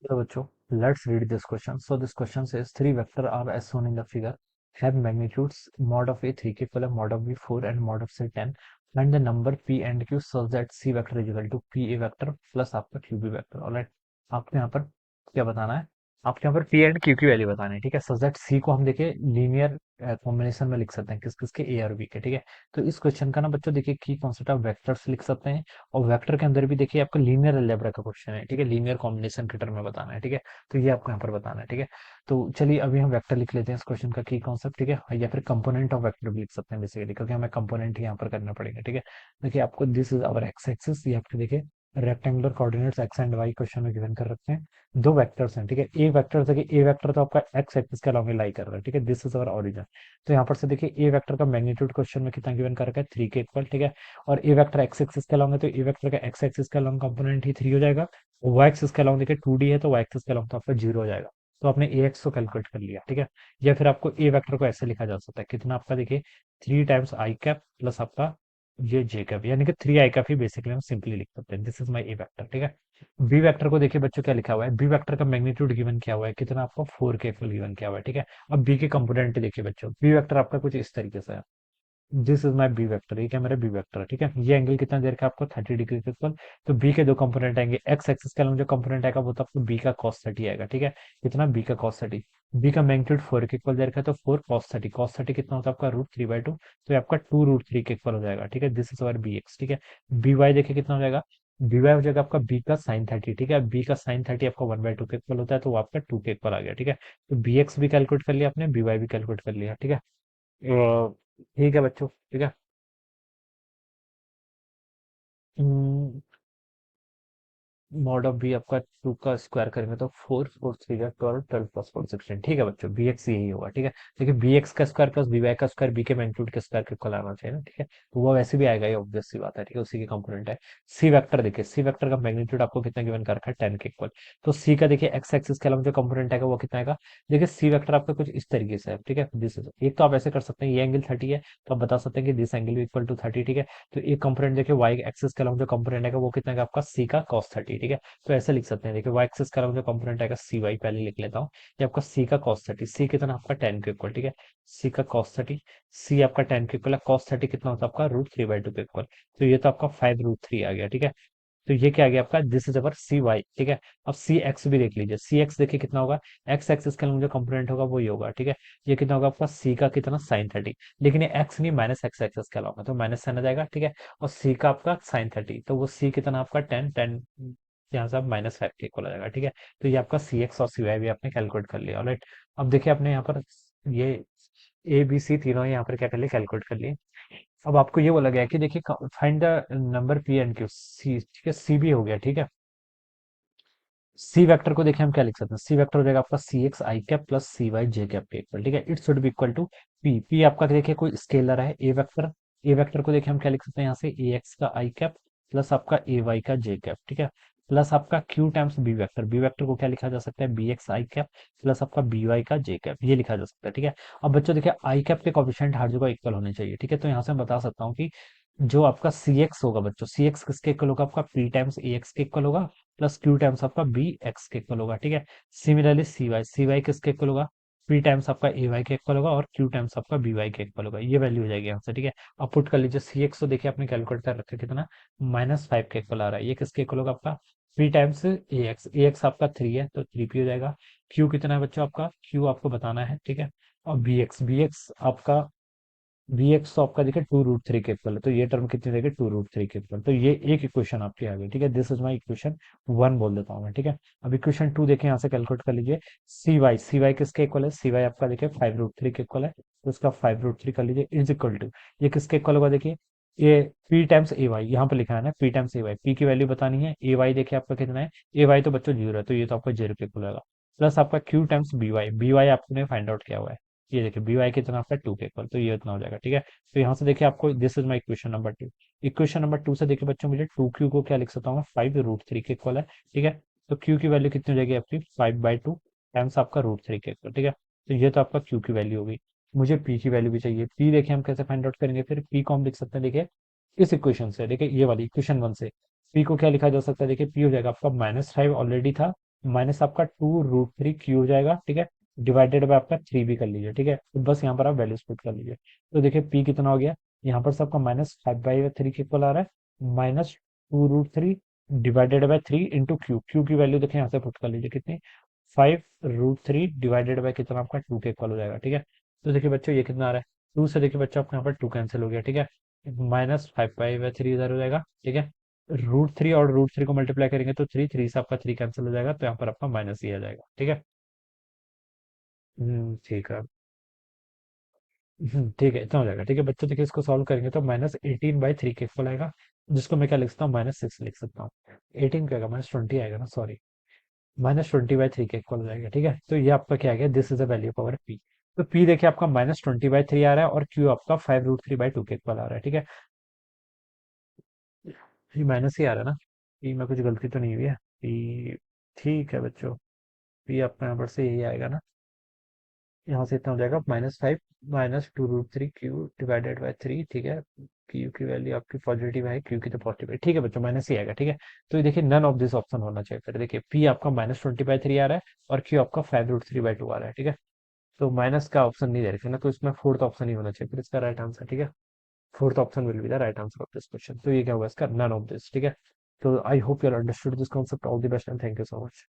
So बच्चों, let's read this question. So this question says three vector are as shown in the figure have magnitudes mod of a 3 k equal mod of b 4 and mod of c 10 and the number p and q such that c vector is equal to p a vector plus आपका q b vector. Alright, आपको यहाँ पर क्या बताना है? आपको यहाँ पर p एंड q की वैल्यू बतानी है, ठीक है। सच दैट c को हम देखिए लीनियर कॉम्बिनेशन में लिख सकते हैं, किस किस के a और b के, ठीक है। तो इस क्वेश्चन का ना बच्चों देखिए की कॉन्सेप्ट ऑफ वेक्टर्स लिख सकते हैं, और वेक्टर के अंदर भी देखिए आपका लीनियर अलजेब्रा का क्वेश्चन है, ठीक है। लीनियर कॉम्बिनेशन के टर्म में बताना है, ठीक है। तो ये आपको यहाँ पर बताना है, ठीक है। तो चलिए अभी हम वेक्टर लिख लेते हैं इस क्वेश्चन का की कॉन्सेप्ट, ठीक है। या फिर कंपोनेंट ऑफ वेक्टर भी लिख सकते हैं बेसिकली, क्योंकि हमें कंपोनेंट यहाँ पर करना पड़ेगा, ठीक है। देखिए आपको this is our X axis, ये आपके देखिए rectangular coordinates X and Y question में गिवन कर रखते हैं। दो वेक्टर्स हैं, ठीक है। एक वेक्टर देखिए, ए वेक्टर तो आपका एक्स एक्सिस के अलॉन्ग लाई कर रहा है, ठीक है। This is our origin. तो यहाँ पर से देखिए ए वेक्टर का मैग्नीट्यूड क्वेश्चन में कितना गिवन कर रखा है, 3 के इक्वल, ठीक है। और ए वेक्टर एक्स एक्सिस के अलॉन्ग है, तो ए वेक्टर का एक्स एक्सिस के अलॉन्ग कंपोनेंट ही 3 हो जाएगा। वाई एक्सिस के अलॉन्ग देखिए 2D है, तो वाई एक्सिस के अलॉन्ग तो आपका 0 हो जाएगा। तो आपने ए एक्स को कैलकुलेट कर लिया, ठीक है। या फिर आपको ए वेक्टर को ऐसे लिखा जा सकता है, कितना आपका देखिए 3 टाइम्स आई कैप प्लस आपका ये जे कैप, यानी कि 3 आई कैप ही बेसिकली हम सिंपली लिख सकते हैं। This is my A vector, ठीक है। बी वेक्टर को देखिए बच्चों क्या लिखा हुआ है, बी वेक्टर का मैग्नीट्यूड गिवन क्या हुआ है, कितना आपको 4 के इक्वल गिवन क्या हुआ है, ठीक है। अब बी के कंपोनेंट देखिए बच्चों, बी वेक्टर आपका कुछ इस तरीके से है। This is my B vector, ये क्या मेरा बी वेक्टर है, ठीक है। ये एंगल कितना देर का आपको 30 डिग्री के इक्वल। तो बी के दो कंपोनेंट आएंगे, एक्स एक्सिस का जो कंपोनेंट आएगा वो तो आपको बी का कॉस 30 आएगा, ठीक है। कितना, बी का कॉस 30। बी का मैग्नीट्यूड 4 के इक्वल देर का है, तो 4 कॉस 30, कॉस 30 कितना होता है आपका √3/2, तो ये आपका 2 √3 के इक्वल हो जाएगा, ठीक है। This is our B X, ठीक है। बी वाई देखिए कितना हो जाएगा, बी वाई हो जाएगा आपका बी का साइन 30, ठीक है। बी का साइन 30 आपका 1/2 के इक्वल होता है, तो वो आपका 2 के इक्वल आ गया, ठीक है। तो बी एक्स भी कैलकुलेट कर लिया आपने, बी वाई भी कैलकुलेट कर लिया, ठीक है। ठीक है बच्चों, ठीक है। मॉड ऑफ बी आपका 2 का स्क्वायर करेंगे तो 4 4 3 या 12 12 प्लस 4 16, ठीक है बच्चों। बी एक्स यही होगा, ठीक है। देखिए बी एक्स का स्क्वायर प्लस बी वाई का स्क्वायर बी के मैग्नीट्यूड के स्क्वायर के इक्वल आना चाहिए ना, ठीक है। तो वो वैसे भी आएगा, ये ऑब्वियस सी बात है, ठीक है। उसी के कंपोनेंट है। सी वेक्टर देखिए, सी वेक्टर का मैग्नीट्यूड आपको कितना गिवन कर रखा है, 10 के इक्वल। तो सी का देखिए एक्स एक्सिस के अलावा जो कंपोनेंट आएगा वो कितना आएगा। देखिए सी वेक्टर आपका कुछ इस तरीके से है, ठीक है। दिस एक तो आप ऐसे कर सकते हैं, ये एंगल 30 है, तो आप बता सकते हैं कि दिस एंगल इक्वल टू 30, ठीक है। तो एक कंपोनेंट देखिए वाई एक्सिस के अलावा जो कंपोनेंट आएगा वो कितना आएगा आपका सी का कॉस 30, ठीक है। तो ऐसे लिख सकते हैं, देखिए वाई एक्सिस का जो कंपोनेंट आएगा सी वाई, पहले लिख लेता हूँ। ये आपका सी का कॉस 30, सी कितना आपका 10 के इक्वल, ठीक है। सी का कॉस 30, सी आपका 10 के इक्वल है, कॉस 30 कितना होता है आपका √3/2 के इक्वल। तो ये तो आपका 5 √3 आ गया, ठीक है। तो ये क्या आ गया आपका, this is our C Y, ठीक है। अब सी एक्स भी देख लीजिए, सी एक्स देखिए कितना होगा, एक्स एक्सिस का जो कंपोनेंट होगा वही होगा, ठीक है। ये कितना होगा आपका सी का कितना साइन 30, लेकिन ये एक्स नहीं माइनस एक्स एक्सिस का होगा, तो माइनस साइन आ जाएगा, ठीक है। और सी का आपका साइन 30, तो वो सी कितना आपका 10 10, यहाँ से आप -5 के इक्वल आ जाएगा, ठीक है। तो ये आपका सी एक्स और सी वाई भी आपने कैलकुलेट कर लिया, राइट। अब देखिए आपने यहाँ पर ये ए बी सी तीनों यहाँ पर क्या कर लिए, कैलकुलेट कर लिए। अब आपको ये बोला गया है कि देखिए find the number P and Q, C, ठीक है। सी भी हो गया, ठीक है। सी वेक्टर को देखिए हम क्या लिख सकते हैं, सी वेक्टर हो जाएगा आपका C X I cap plus C Y J cap के इक्वल, ठीक है। It should be equal to P, P आपका देखिए कोई स्केलर है, ए वेक्टर। ए वेक्टर को देखिए हम क्या लिख सकते हैं यहाँ से, ए एक्स का आई कैप प्लस आपका ए वाई का जे कैप, ठीक है। प्लस आपका Q times B vector, B vector को क्या लिखा जा सकता है, B X I cap plus आपका बी वाई का जे कैप, ये लिखा जा सकता है, ठीक है। अब बच्चों देखिए आई कैप के कोफिशिएंट हर जगह इक्वल होने चाहिए, ठीक है। तो यहाँ से मैं बता सकता हूँ कि जो आपका सी एक्स होगा बच्चों, सी एक्स किसके इक्वल होगा आपका, पी टाइम्स ए एक्स के इक्वल होगा प्लस क्यू टाइम्स आपका बी एक्स के इक्वल होगा, ठीक है। सिमिलरली सी वाई, सी वाई किसके इक्वल होगा, पी टाइम्स आपका ए वाई के इक्वल होगा और क्यू टाइम्स आपका बी वाई के इक्वल होगा, ये वैल्यू हो जाएगी यहाँ से, ठीक है। अब पुट कर लीजिए, सी एक्स तो देखिए आपने कैलकुलेट कर रखा है कितना, -5 के इक्वल आ रहा है। ये किसके इक्वल होगा आपका, पी टाइम्स ए एक्स आपका 3 है, तो 3 पी हो जाएगा। क्यू कितना है बच्चों आपका, क्यू आपको बताना है, ठीक है। और बी एक्स आपका, वी एक्स तो आपका देखिए 2 √3 के इक्वल है, तो ये टर्म कितनी देगी, 2 √3 के इक्वल। तो ये एक इक्वेशन आपकी आ गई, ठीक है। दिस इज माई इक्वेशन 1 बोल देता हूँ मैं, ठीक है। अब इक्वेशन 2 देखिए यहाँ से कैलकुलेट कर लीजिए, सी वाई किसके इक्वल है, सी वाई आपका देखिए 5 √3 के इक्वल है, तो उसका 5 √3 कर लीजिए इज इक्वल टू, ये किसके इक्वल होगा देखिए, A P times A Y, यहाँ पे लिखा है ना P times A Y, P की वैल्यू बतानी है, ए वाई देखिए आपका कितना है, ए वाई तो बच्चों 0 है, तो ये तो आपका 0 के इक्वल होगा, प्लस आपका क्यू टाइम्स बी वाई आपने फाइंड आउट किया हुआ है, ये देखिए बी वाई कितना आपका 2 के इक्वल, तो ये इतना हो जाएगा, ठीक है। तो यहाँ से देखिए आपको this is my equation number 2। Equation number 2 से देखिए बच्चों मुझे 2 क्यू को क्या लिख सकता हूँ, 5 √3 के इक्वल है, ठीक है। तो क्यू की वैल्यू कितनी हो जाएगी आपकी, 5/2 टाइम्स आपका √3 के इक्वल, ठीक है। तो ये तो आपका क्यू की वैल्यू होगी। मुझे पी की वैल्यू भी चाहिए, पी देखिए हम कैसे फाइंड आउट करेंगे, फिर पी को हम लिख सकते हैं देखिए इस इक्वेशन से, देखिए ये वाली इक्वेशन 1 से पी को क्या लिखा जा सकता है, देखिए पी हो जाएगा आपका -5 ऑलरेडी था, माइनस आपका 2√3 हो जाएगा, ठीक है, डिवाइडेड बाय आपका 3 भी कर लीजिए, ठीक है, तो बस यहाँ पर आप वैल्यूज पुट कर लीजिए। तो देखिए पी कितना हो गया, यहाँ पर से आपका -5/3 के इक्वल आ रहा है, -2√3 divided by 3 into Q, Q की वैल्यू देखिए यहाँ से पुट कर लीजिए कितनी, 5√3 डिवाइडेड बाय कितना आपका 2 के इक्वल हो जाएगा, ठीक है। तो देखिए बच्चों ये कितना आ रहा है, 2 से देखिए बच्चों आपका यहाँ पर 2 कैंसिल हो गया, ठीक है, -5/3 इधर हो जाएगा, ठीक है, √3 और √3 को मल्टीप्लाई करेंगे तो 3 से आपका 3 कैंसिल हो जाएगा, तो यहाँ पर आपका माइनस ही आ जाएगा, ठीक है। ठीक है। ठीक है, इतना हो जाएगा, ठीक है बच्चों, देखिए इसको सॉल्व करेंगे तो -18/3 के इक्वल आएगा, जिसको मैं क्या लिख सकता हूँ, -6 लिख सकता हूँ। 18 क्या आएगा, -20 आएगा ना, सॉरी, -20/3 के इक्वल हो जाएगा, ठीक है। तो ये आपका क्या आ गया, this is a value of our P. तो पी देखिए आपका -20/3 आ रहा है, और क्यू आपका 5√3/2 के इक्वल आ रहा है, ठीक है। ये माइनस ही आ रहा है ना, पी में कुछ गलती तो नहीं हुई है, पी, ठीक है बच्चों, पी आपका यहाँ पर से यही आएगा ना, यहाँ से इतना हो जाएगा -5 -2√3 क्यू डिवाइडेड बाय 3, ठीक है। क्यू की वैल्यू आपकी पॉजिटिव है, क्यू की तो पॉजिटिव है, ठीक है बच्चों, माइनस ही आएगा, ठीक है। तो ये देखिए नन ऑफ दिस ऑप्शन होना चाहिए, फिर देखिए पी आपका -20/3 आ रहा है, और क्यू आपका 5√3/2 आ रहा है, ठीक है। तो माइनस का ऑप्शन नहीं दे रखे ना, तो इसमें फोर्थ ऑप्शन ही होना चाहिए फिर इसका राइट आंसर, ठीक है। Fourth option will be the right answer of this question. तो ये क्या होगा इसका, नन ऑफ दिस, ठीक है। तो I hope you understood this concept, all the best and thank you so much.